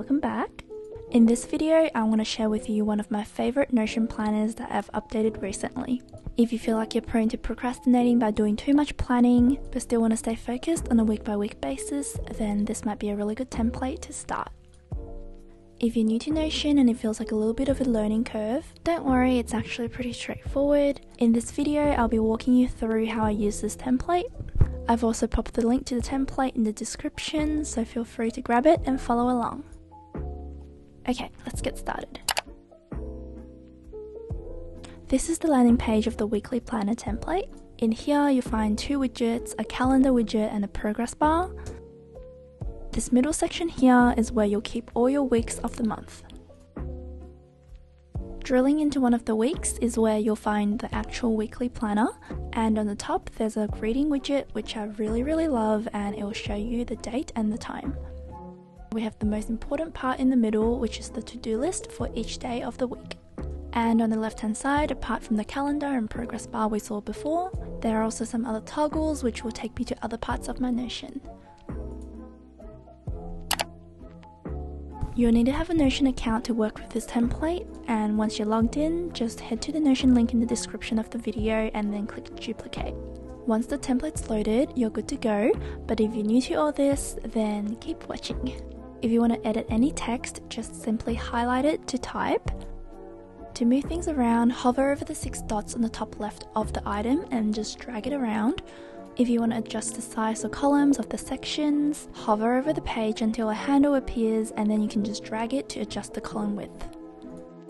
welcome back. In this video, I want to share with you one of my favorite Notion planners that I've updated recently. If you feel like you're prone to procrastinating by doing too much planning, but still want to stay focused on a week-by-week basis, then this might be a really good template to start. If you're new to Notion and it feels like a little bit of a learning curve, don't worry, it's actually pretty straightforward. In this video, I'll be walking you through how I use this template. I've also popped the link to the template in the description, so feel free to grab it and follow along. Okay, let's get started. This is the landing page of the weekly planner template. In here, you'll find two widgets, a calendar widget and a progress bar. This middle section here is where you'll keep all your weeks of the month. Drilling into one of the weeks is where you'll find the actual weekly planner, and on the top there's a greeting widget which I really love, and it will show you the date and the time. We have the most important part in the middle, which is the to-do list for each day of the week. And on the left hand side, apart from the calendar and progress bar we saw before, there are also some other toggles which will take me to other parts of my Notion. You'll need to have a Notion account to work with this template, and once you're logged in, just head to the Notion link in the description of the video and then click duplicate. Once the template's loaded, you're good to go, but if you're new to all this, then keep watching. If you want to edit any text, just simply highlight it to type. To move things around, hover over the 6 dots on the top left of the item and just drag it around. If you want to adjust the size or columns of the sections, hover over the page until a handle appears and then you can just drag it to adjust the column width.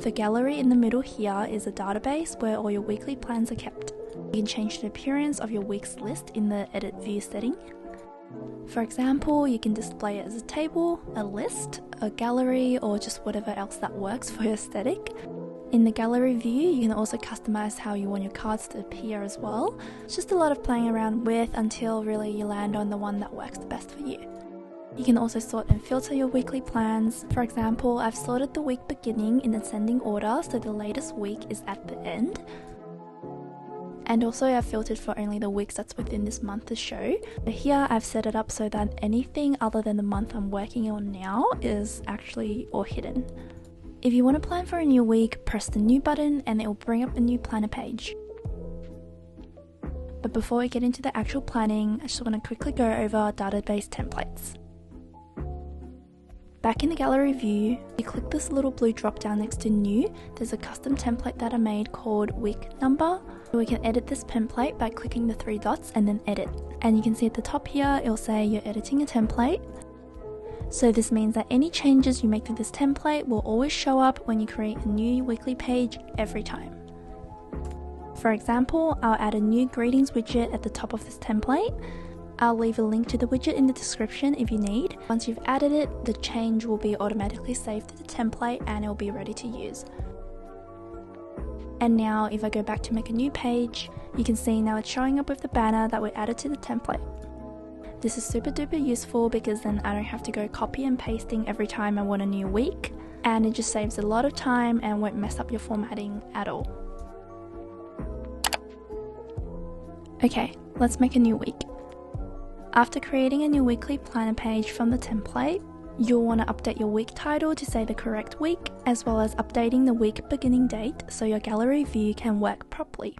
The gallery in the middle here is a database where all your weekly plans are kept. You can change the appearance of your week's list in the edit view setting. For example, you can display it as a table, a list, a gallery, or just whatever else that works for your aesthetic. In the gallery view, you can also customize how you want your cards to appear as well. It's just a lot of playing around with until really you land on the one that works the best for you. You can also sort and filter your weekly plans. For example, I've sorted the week beginning in ascending order, so the latest week is at the end. And also I've filtered for only the weeks that's within this month to show. But here I've set it up so that anything other than the month I'm working on now is actually all hidden. If you want to plan for a new week, press the new button and it will bring up a new planner page. But before we get into the actual planning, I just want to quickly go over database templates. Back in the gallery view, you click this little blue drop down next to new. There's a custom template that I made called week number. We can edit this template by clicking the 3 dots and then edit. And you can see at the top here, it'll say you're editing a template. So this means that any changes you make to this template will always show up when you create a new weekly page every time. For example, I'll add a new greetings widget at the top of this template. I'll leave a link to the widget in the description if you need. Once you've added it, the change will be automatically saved to the template and it'll be ready to use. And now if I go back to make a new page, you can see now it's showing up with the banner that we added to the template. This is super duper useful because then I don't have to go copy and pasting every time I want a new week, and it just saves a lot of time and won't mess up your formatting at all. Okay, let's make a new week. After creating a new weekly planner page from the template, you'll want to update your week title to say the correct week, as well as updating the week beginning date so your gallery view can work properly.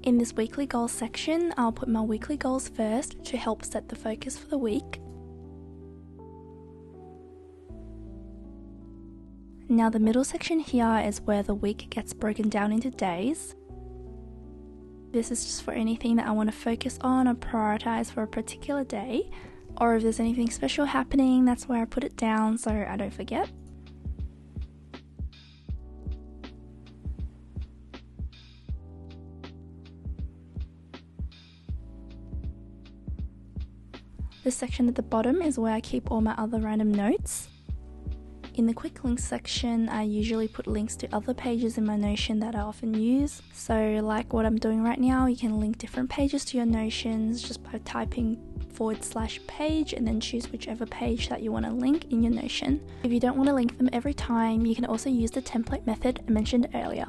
In this weekly goals section, I'll put my weekly goals first to help set the focus for the week. Now the middle section here is where the week gets broken down into days. This is just for anything that I want to focus on or prioritize for a particular day, or if there's anything special happening, that's where I put it down so I don't forget. This section at the bottom is where I keep all my other random notes. In the quick links section, I usually put links to other pages in my Notion that I often use. So like what I'm doing right now, you can link different pages to your Notions just by typing /page and then choose whichever page that you want to link in your Notion. If you don't want to link them every time, you can also use the template method I mentioned earlier.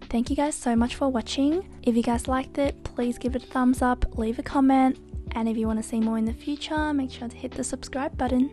Thank you guys so much for watching. If you guys liked it, please give it a thumbs up, leave a comment, and if you want to see more in the future, make sure to hit the subscribe button.